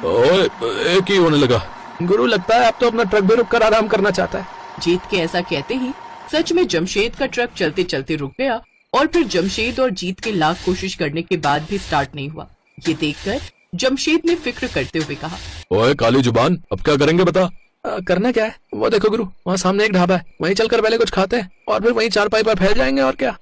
ओए, एक ही होने लगा। गुरु, लगता है अब तो अपना ट्रक भी रुक कर आराम करना चाहता है। जीत के ऐसा कहते ही सच में जमशेद का ट्रक चलते चलते रुक गया और फिर जमशेद और जीत के लाख कोशिश करने के बाद भी स्टार्ट नहीं हुआ। ये देखकर जमशेद ने फिक्र करते हुए कहा, ओए काली जुबान, अब क्या करेंगे बता। करना क्या है, वो देखो गुरु, वहाँ सामने एक ढाबा है, वहीं चलकर पहले कुछ खाते हैं और फिर वहीं चारपाई पर फैल जाएंगे और क्या।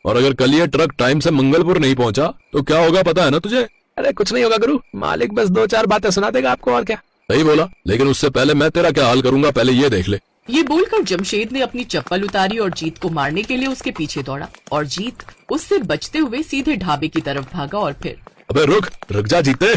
और अगर कल ये ट्रक टाइम से मंगलपुर नहीं पहुँचा तो क्या होगा पता है ना तुझे? अरे कुछ नहीं होगा गुरु, मालिक बस 2-4 बातें सुना देगा आपको और क्या। सही बोला, लेकिन उससे पहले मैं तेरा क्या हाल करूंगा पहले ये देख ले। ये बोलकर जमशेद ने अपनी चप्पल उतारी और जीत को मारने के लिए उसके पीछे दौड़ा और जीत उससे बचते हुए सीधे ढाबे की तरफ भागा और फिर। अबे रुक जा जीते।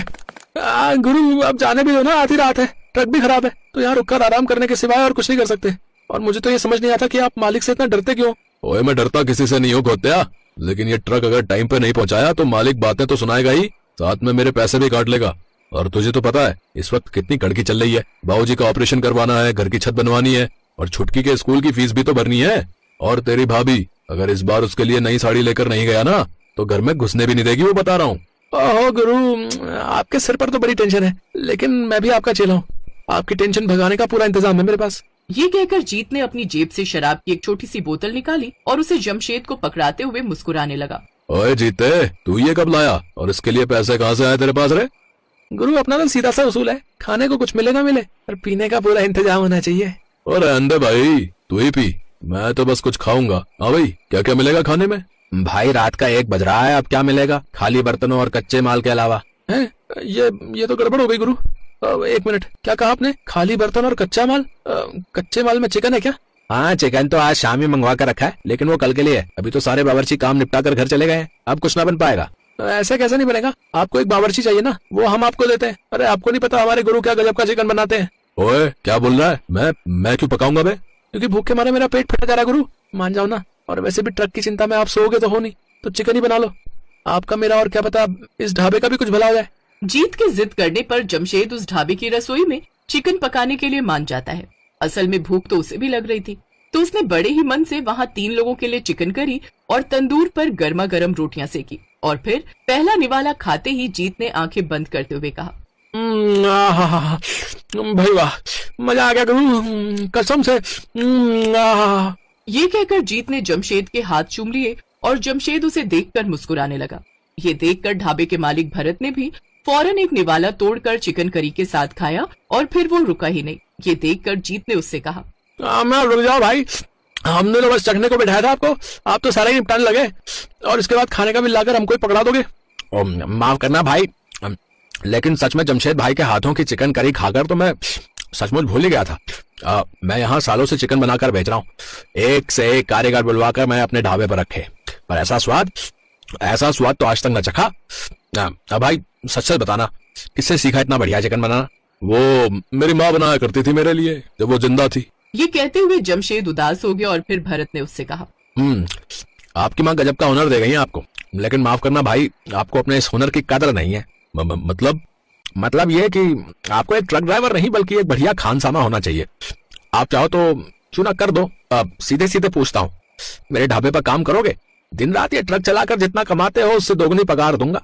गुरु अब जाने भी दो ना, आधी रात है, ट्रक भी खराब है, तो यहाँ रुककर आराम करने के सिवाय और कुछ नहीं कर सकते। और मुझे तो ये समझ नहीं आता कि आप मालिक से इतना डरते क्यों। ओए मैं डरता किसी से नहीं हूँ खोत्या, लेकिन ये ट्रक अगर टाइम पे नहीं पहुँचाया तो मालिक बातें तो सुनाएगा ही, साथ में मेरे पैसे भी काट लेगा। और तुझे तो पता है इस वक्त कितनी कड़की चल रही है, बाबूजी का ऑपरेशन करवाना है, घर की छत बनवानी है और छुटकी के स्कूल की फीस भी तो भरनी है। और तेरी भाभी अगर इस बार उसके लिए नई साड़ी लेकर नहीं गया ना तो घर में घुसने भी नहीं देगी, वो बता रहा हूँ। ओहो गुरु, आपके सिर पर तो बड़ी टेंशन है, लेकिन मैं भी आपका चेला हूँ, आपकी टेंशन भगाने का पूरा इंतजाम है मेरे पास। ये कहकर जीत ने अपनी जेब से शराब की एक छोटी सी बोतल निकाली और उसे जमशेद को पकड़ाते हुए मुस्कुराने लगा। ओए जीते, तू ये कब लाया और इसके लिए पैसे कहाँ से आए तेरे पास रे? गुरु अपना तो सीधा सा उसूल है, खाने को कुछ मिले ना मिले पर पीने का पूरा इंतजाम होना चाहिए। और अंदर भाई तू ही पी, मैं तो बस कुछ खाऊंगा। हाँ भाई, क्या क्या मिलेगा खाने में? भाई रात का 1 बज रहा है, अब क्या मिलेगा खाली बर्तनों और कच्चे माल के अलावा? है ये तो गड़बड़ हो गई गुरु। 1 मिनट, क्या कहा आपने? खाली बर्तन और कच्चा माल? कच्चे माल में चिकन है क्या? हाँ चिकन तो आज शाम ही मंगवा कर रखा है, लेकिन वो कल के लिए है। अभी तो सारे बावर्ची काम निपटा कर घर चले गए हैं, अब कुछ ना बन पाएगा। ऐसे कैसे नहीं बनेगा, आपको एक बावर्ची चाहिए ना, वो हम आपको देते हैं। अरे आपको नहीं पता हमारे गुरु क्या गजब का चिकन बनाते हैं। ओए क्या बोल रहा है? मैं क्यों पकाऊंगा बे? क्योंकि भूख के मारे मेरा पेट फटा जा रहा है गुरु, मान जाओ ना। और वैसे भी ट्रक की चिंता में आप सोओगे तो हो नहीं, तो चिकन ही बना लो। आपका मेरा और क्या पता इस ढाबे का भी कुछ भला हो जाए। जीत के जिद करने पर जमशेद उस ढाबे की रसोई में चिकन पकाने के लिए मान जाता है। असल में भूख तो उसे भी लग रही थी, तो उसने बड़े ही मन से वहाँ 3 लोगों के लिए चिकन करी और तंदूर पर गर्मा गर्म रोटियां सेकी। और फिर पहला निवाला खाते ही जीत ने आंखें बंद करते हुए कहा, भाई वाह, मजा आ गया गुरु, कसम से। ये कहकर जीत ने जमशेद के हाथ चूम लिए और जमशेद उसे देखकर मुस्कुराने लगा। ये देखकर ढाबे के मालिक भरत ने भी फौरन एक निवाला तोड़कर चिकन करी के साथ खाया और फिर वो रुका ही नहीं। ये देखकर जीत ने उससे कहा, रुक जाओ भाई, हमने तो बस चखने को बैठाया था आपको, आप तो सारे निपटाने लगे और इसके बाद खाने का बिल लाकर हमको पकड़ा दोगे। माफ करना भाई, लेकिन सच में जमशेद भाई के हाथों की चिकन करी खाकर तो मैं सचमुच भूल ही गया था। मैं यहाँ सालों से चिकन बनाकर बेच रहा हूँ, एक से एक कारीगर बुलवाकर मैं अपने ढाबे पर रखे, पर ऐसा स्वाद तो आज तक न चखा। अब भाई सच सच बताना, किससे सीखा इतना बढ़िया चिकन बनाना? वो मेरी माँ बनाया करती थी मेरे लिए जब वो जिंदा थी। ये कहते हुए जमशेद उदास हो गया और फिर भरत ने उससे कहा, आपकी माँ गजब का हुनर दे गई है आपको, लेकिन माफ करना भाई, आपको अपने इस हुनर की कदर नहीं है। मतलब ये कि आपको एक ट्रक ड्राइवर नहीं बल्कि एक बढ़िया खानसामा होना चाहिए। आप चाहो तो क्यों ना कर दो। सीधे सीधे पूछता हूँ, मेरे ढाबे पर काम करोगे? दिन रात ये ट्रक चलाकर जितना कमाते हो उससे दोगुनी पगार दूंगा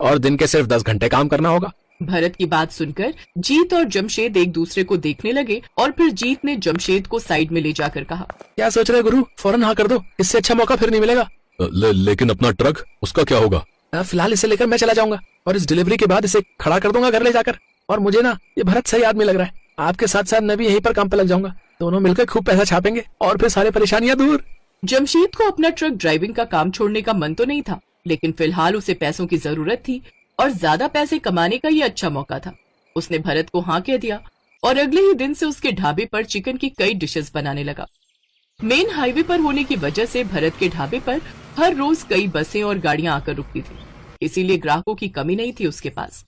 और दिन के सिर्फ 10 घंटे काम करना होगा। भरत की बात सुनकर जीत और जमशेद एक दूसरे को देखने लगे और फिर जीत ने जमशेद को साइड में ले जाकर कहा, क्या सोच रहे गुरु, फौरन हाँ कर दो, इससे अच्छा मौका फिर नहीं मिलेगा। लेकिन अपना ट्रक, उसका क्या होगा? फिलहाल इसे लेकर मैं चला जाऊंगा और इस डिलीवरी के बाद इसे खड़ा कर दूंगा घर ले जाकर। और मुझे ना ये भरत सही आदमी लग रहा है, आपके साथ साथ मैं भी यहीं पर काम पे लग जाऊंगा, दोनों मिलकर खूब पैसा छापेंगे और फिर सारी परेशानियां दूर। जमशेद को अपना ट्रक ड्राइविंग का काम छोड़ने का मन तो नहीं था, लेकिन फिलहाल उसे पैसों की जरूरत थी और ज्यादा पैसे कमाने का ये अच्छा मौका था। उसने भरत को हाँ कह दिया और अगले ही दिन से उसके ढाबे पर चिकन की कई डिशेस बनाने लगा। मेन हाईवे पर होने की वजह से भरत के ढाबे पर हर रोज कई बसें और गाड़ियां आकर रुकती थी, इसीलिए ग्राहकों की कमी नहीं थी उसके पास।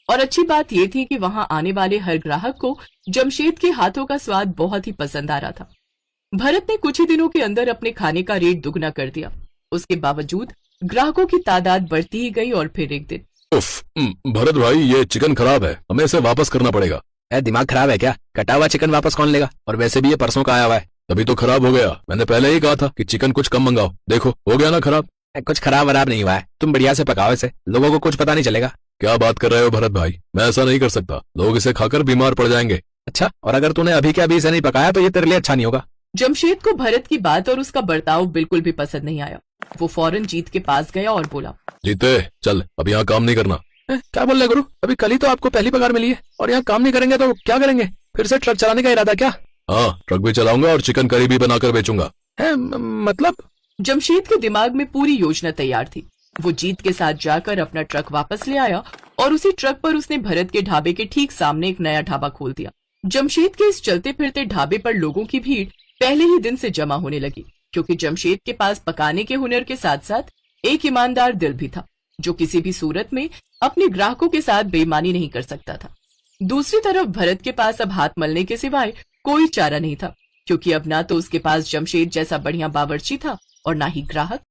और अच्छी बात यह थी कि वहां आने वाले हर ग्राहक को जमशेद के हाथों का स्वाद बहुत ही पसंद आ रहा था। भरत ने कुछ ही दिनों के अंदर अपने खाने का रेट दुगना कर दिया। उसके बावजूद ग्राहकों की तादाद बढ़ती ही गई और फिर एक दिन, भरत भाई ये चिकन खराब है, हमें इसे वापस करना पड़ेगा। दिमाग खराब है क्या? कटा हुआ चिकन वापस कौन लेगा? और वैसे भी ये परसों का आया हुआ है। तभी तो खराब हो गया, मैंने पहले ही कहा था कि चिकन कुछ कम मंगाओ, देखो हो गया ना खराब। कुछ खराब वराब नहीं हुआ है, तुम बढ़िया से पकाओ इसे, लोगों को कुछ पता नहीं चलेगा। क्या बात कर रहे हो भरत भाई, मैं ऐसा नहीं कर सकता, लोग इसे खाकर बीमार पड़ जाएंगे। अच्छा, और अगर तूने अभी के अभी इसे नहीं पकाया तो ये तेरे लिए अच्छा नहीं होगा। जमशेद को भरत की बात और उसका बर्ताव बिल्कुल भी पसंद नहीं आया। वो फौरन जीत के पास गया और बोला, जीते चल, अब यहाँ काम नहीं करना। क्या बोल रहे गुरु, अभी कल ही तो आपको पहली पगार मिली है और यहाँ काम नहीं करेंगे तो क्या करेंगे? फिर से ट्रक चलाने का इरादा क्या हाँ, ट्रक भी चलाऊंगा और चिकन करी भी बनाकर बेचूंगा। है? मतलब जमशेद के दिमाग में पूरी योजना तैयार थी। वो जीत के साथ जाकर अपना ट्रक वापस ले आया और उसी ट्रक पर उसने भरत के ढाबे के ठीक सामने एक नया ढाबा खोल दिया। जमशेद के इस चलते फिरते ढाबे पर लोगों की भीड़ पहले ही दिन से जमा होने लगी, क्योंकि जमशेद के पास पकाने के हुनर के साथ साथ एक ईमानदार दिल भी था, जो किसी भी सूरत में अपने ग्राहकों के साथ बेईमानी नहीं कर सकता था। दूसरी तरफ भरत के पास अब हाथ मलने के सिवाय कोई चारा नहीं था, क्योंकि अब ना तो उसके पास जमशेद जैसा बढ़िया बावर्ची था और ना ही ग्राहक।